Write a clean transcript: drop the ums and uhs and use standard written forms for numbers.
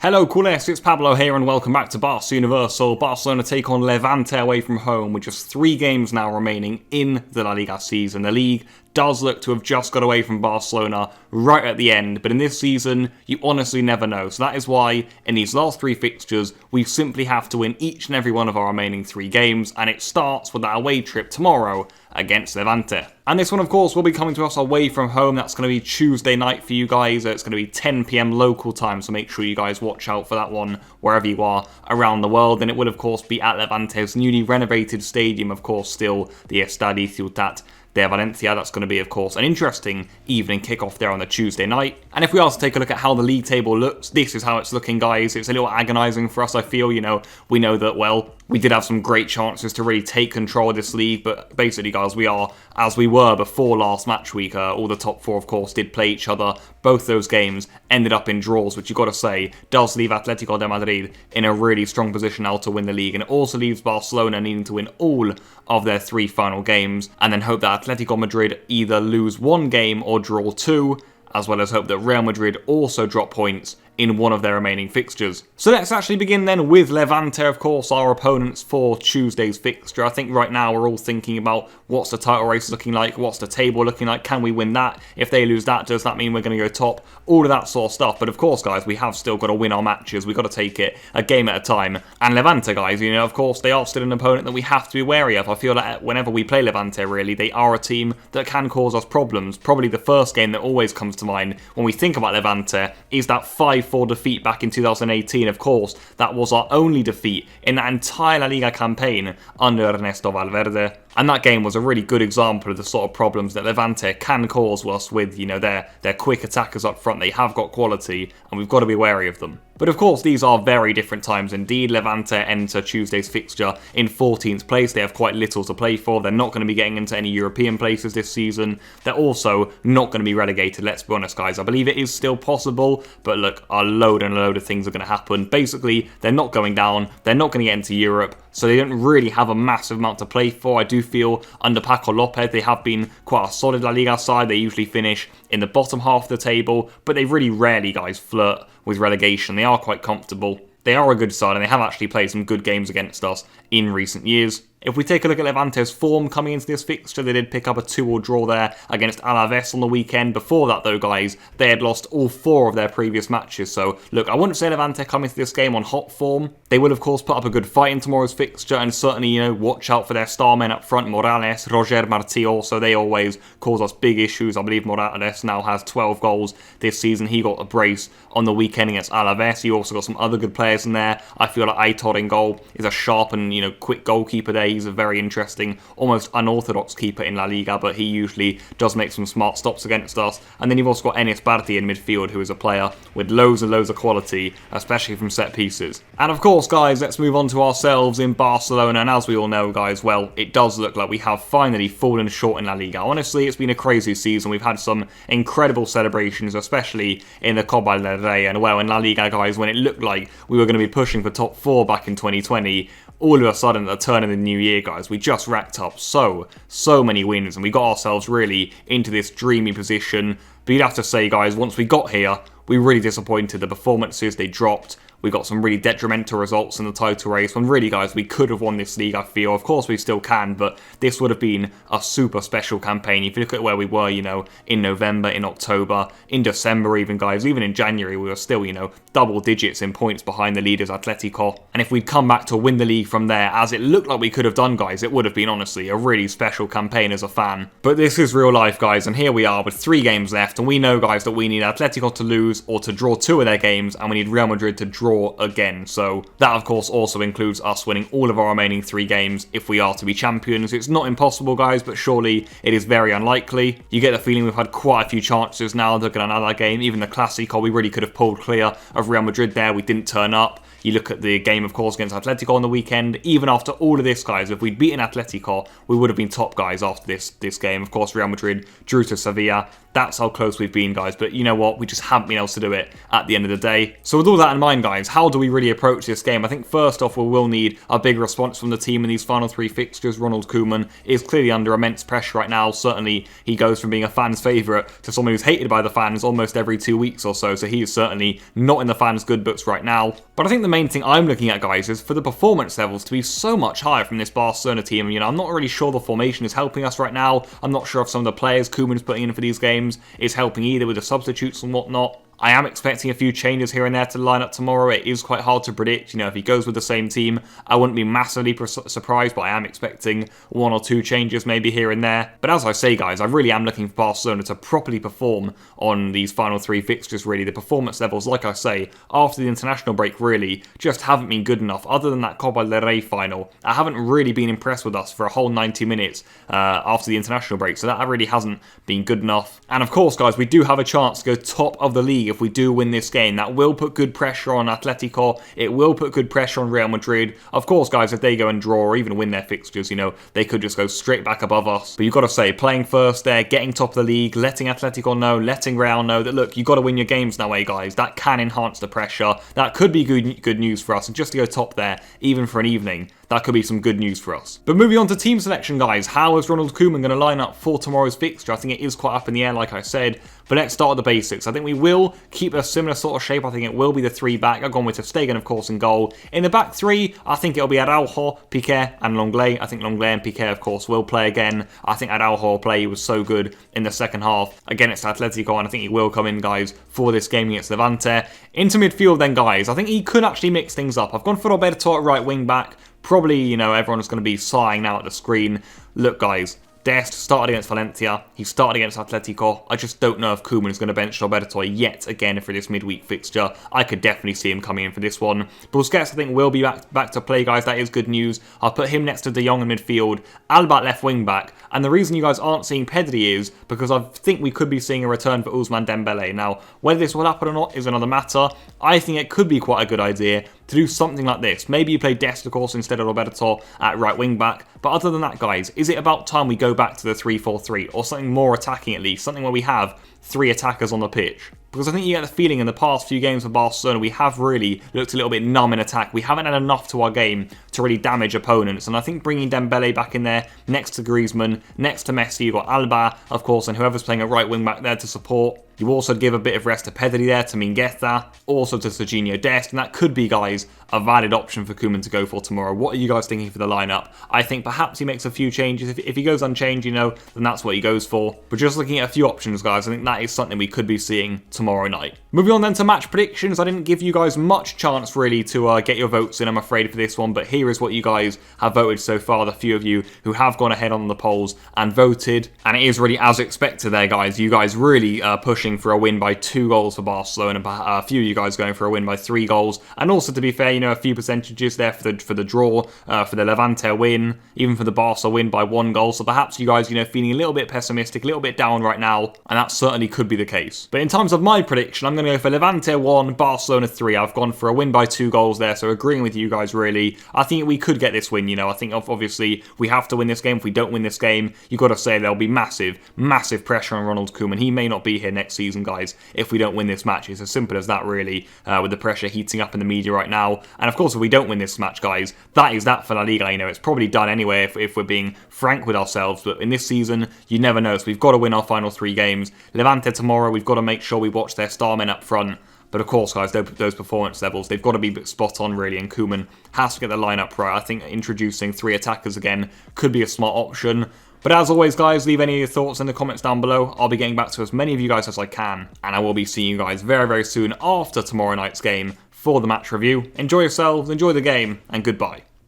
Hello Culers, it's Pablo here and welcome back to Barca Universal. Barcelona take on Levante away from home with just 3 games now remaining in the La Liga season. The league does look to have just got away from Barcelona right at the end, but in this season, you honestly never know. So that is why, in these last 3 fixtures, we simply have to win each and every one of our remaining 3 games, and it starts with that away trip tomorrow against Levante. And this one, of course, will be coming to us away from home. That's going to be Tuesday night for you guys. It's going to be 10 PM local time, so make sure you guys watch out for that one wherever you are around the world. And it will, of course, be at Levante's newly renovated stadium, of course, still the Estadi Ciutat de Valencia. That's going to be, of course, an interesting evening kickoff there on the Tuesday night. And if we are to take a look at how the league table looks, this is how it's looking, guys. It's a little agonising for us, I feel. We know that, well, we did have some great chances to really take control of this league, but basically, guys, we are as we were before last match week. All the top 4, of course, did play each other. Both those games ended up in draws, which you've got to say does leave Atlético de Madrid in a really strong position now to win the league, and it also leaves Barcelona needing to win all of their 3 final games, and then hope that Atlético Madrid either lose 1 game or draw 2, as well as hope that Real Madrid also drop points in one of their remaining fixtures. So let's actually begin then with Levante, of course, our opponents for Tuesday's fixture. I think right now we're all thinking about what's the title race looking like, what's the table looking like, can we win that? If they lose that, does that mean we're going to go top? All of that sort of stuff. But of course, guys, we have still got to win our matches. We've got to take it a game at a time. And Levante, guys, of course, they are still an opponent that we have to be wary of. I feel like whenever we play Levante, really, they are a team that can cause us problems. Probably the first game that always comes to mind when we think about Levante is that 5-4 defeat back in 2018. Of course, that was our only defeat in that entire La Liga campaign under Ernesto Valverde. And that game was a really good example of the sort of problems that Levante can cause us with, their quick attackers up front. They have got quality, and we've got to be wary of them. But of course, these are very different times indeed. Levante enter Tuesday's fixture in 14th place. They have quite little to play for. They're not going to be getting into any European places this season. They're also not going to be relegated, let's be honest, guys. I believe it is still possible, but look, a load and a load of things are going to happen. Basically, they're not going down. They're not going to get into Europe, so they don't really have a massive amount to play for. I do feel under Paco Lopez, they have been quite a solid La Liga side. They usually finish in the bottom half of the table, but they really rarely, guys, flirt with relegation. They are quite comfortable. They are a good side, and they have actually played some good games against us in recent years. If we take a look at Levante's form coming into this fixture, they did pick up a 2-2 draw there against Alaves on the weekend. Before that, though, guys, they had lost all 4 of their previous matches. So, look, I wouldn't say Levante come into this game on hot form. They will, of course, put up a good fight in tomorrow's fixture, and certainly, watch out for their star men up front, Morales, Roger Martí also. They always cause us big issues. I believe Morales now has 12 goals this season. He got a brace on the weekend against Alaves. He also got some other good players in there. I feel like Aitor in goal is a sharp and, quick goalkeeper there. He's a very interesting, almost unorthodox keeper in La Liga, but he usually does make some smart stops against us. And then you've also got Enis Barty in midfield, who is a player with loads and loads of quality, especially from set pieces. And of course, guys, let's move on to ourselves in Barcelona. And as we all know, guys, well, it does look like we have finally fallen short in La Liga. Honestly, it's been a crazy season. We've had some incredible celebrations, especially in the Copa del Rey. And well, in La Liga, guys, when it looked like we were going to be pushing for top 4 back in 2020, all of a sudden, at the turn of the new year, guys, we just racked up so many wins, and we got ourselves really into this dreamy position. But you'd have to say, guys, once we got here, we were really disappointed. The performances, they dropped. We got some really detrimental results in the title race when really, guys, we could have won this league, I feel. Of course, we still can, but this would have been a super special campaign. If you look at where we were, in November, in October, in December even, guys, even in January, we were still, double digits in points behind the leaders, Atlético. And if we'd come back to win the league from there, as it looked like we could have done, guys, it would have been, honestly, a really special campaign as a fan. But this is real life, guys, and here we are with 3 games left, and we know, guys, that we need Atlético to lose or to draw 2 of their games, and we need Real Madrid to draw again. So that, of course, also includes us winning all of our remaining 3 games if we are to be champions. It's not impossible, guys, but surely it is very unlikely. You get the feeling we've had quite a few chances now. Look at another game, even the Clásico, we really could have pulled clear of Real Madrid there. We didn't turn up. You look at the game, of course, against Atlético on the weekend. Even after all of this, guys, if we'd beaten Atlético, we would have been top, guys, after this game. Of course, Real Madrid drew to Sevilla. That's how close we've been, guys. But you know what? We just haven't been able to do it at the end of the day. So with all that in mind, guys, how do we really approach this game? I think first off, we will need a big response from the team in these final 3 fixtures. Ronald Koeman is clearly under immense pressure right now. Certainly, he goes from being a fan's favourite to someone who's hated by the fans almost every 2 weeks or so. So he is certainly not in the fans' good books right now. But I think the main thing I'm looking at, guys, is for the performance levels to be so much higher from this Barcelona team. You know, I'm not really sure the formation is helping us right now. I'm not sure if some of the players Koeman's putting in for these games is helping either with the substitutes and whatnot. I am expecting a few changes here and there to the lineup tomorrow. It is quite hard to predict. You know, if he goes with the same team, I wouldn't be massively surprised, but I am expecting 1 or 2 changes maybe here and there. But as I say, guys, I really am looking for Barcelona to properly perform on these final 3 fixtures, really. The performance levels, like I say, after the international break, really, just haven't been good enough. Other than that Copa del Rey final, I haven't really been impressed with us for a whole 90 minutes after the international break. So that really hasn't been good enough. And of course, guys, we do have a chance to go top of the league if we do win this game. That will put good pressure on Atlético. It will put good pressure on Real Madrid. Of course, guys, if they go and draw or even win their fixtures, you know, they could just go straight back above us. But you've got to say, playing first there, getting top of the league, letting Atlético know, letting Real know that, look, you've got to win your games now, guys. That can enhance the pressure. That could be good news for us. And just to go top there, even for an evening, that could be some good news for us. But moving on to team selection, guys. How is Ronald Koeman going to line up for tomorrow's fixture? I think it is quite up in the air, like I said. But let's start with the basics. I think we will keep a similar sort of shape. I think it will be the 3 back. I've gone with Ter Stegen, of course, in goal. In the back 3, I think it'll be Araujo, Piqué, and Lenglet. I think Lenglet and Piqué, of course, will play again. I think Araujo will play. He was so good in the second half against Atlético, and I think he will come in, guys, for this game against Levante. Into midfield, then, guys. I think he could actually mix things up. I've gone for Roberto at right wing back. Probably, you know, everyone's going to be sighing now at the screen. Look, guys, Dest started against Valencia. He started against Atlético. I just don't know if Koeman is going to bench Roberto yet again for this midweek fixture. I could definitely see him coming in for this one. Busquets, I think, will be back to play, guys. That is good news. I'll put him next to De Jong in midfield. Alba left wing back. And the reason you guys aren't seeing Pedri is because I think we could be seeing a return for Ousmane Dembele. Now, whether this will happen or not is another matter. I think it could be quite a good idea to do something like this. Maybe you play Dest, of course, instead of Roberto at right wing back. But other than that, guys, is it about time we go back to the 3-4-3 or something more attacking at least? Something where we have 3 attackers on the pitch? Because I think you get the feeling in the past few games for Barcelona, we have really looked a little bit numb in attack. We haven't had enough to our game to really damage opponents. And I think bringing Dembele back in there, next to Griezmann, next to Messi, you've got Alba, of course, and whoever's playing at right wing back there to support. You also give a bit of rest to Pedri there, to Mingueza, also to Serginho Dest, and that could be, guys, a valid option for Koeman to go for tomorrow. What are you guys thinking for the lineup? I think perhaps he makes a few changes. If he goes unchanged, you know, then that's what he goes for. But just looking at a few options, guys, I think that is something we could be seeing tomorrow night. Moving on then to match predictions. I didn't give you guys much chance, really, to get your votes in, I'm afraid, for this one, but here is what you guys have voted so far, the few of you who have gone ahead on the polls and voted. And it is really as expected there, guys. You guys really pushing for a win by 2 goals for Barcelona, a few of you guys going for a win by 3 goals, and also, to be fair, you know, a few percentages there for the draw, for the Levante win, even for the Barca win by 1 goal. So perhaps you guys, you know, feeling a little bit pessimistic, a little bit down right now, and that certainly could be the case. But in terms of my prediction, I'm going to go for Levante 1, Barcelona 3. I've gone for a win by 2 goals there, so agreeing with you guys, really. I think we could get this win, you know. I think obviously we have to win this game. If we don't win this game, you've got to say there'll be massive pressure on Ronald Koeman. He may not be here next season, guys, if we don't win this match. It's as simple as that, really, with the pressure heating up in the media right now. And of course, if we don't win this match, guys, that is that for La Liga. You know, it's probably done anyway if we're being frank with ourselves. But in this season, you never know. So we've got to win our final 3 games. Levante tomorrow, we've got to make sure we watch their star men up front. But of course, guys, those performance levels, they've got to be spot on, really, and Koeman has to get the lineup right. I think introducing 3 attackers again could be a smart option. But as always, guys, leave any of your thoughts in the comments down below. I'll be getting back to as many of you guys as I can, and I will be seeing you guys very, very soon after tomorrow night's game for the match review. Enjoy yourselves, enjoy the game, and goodbye.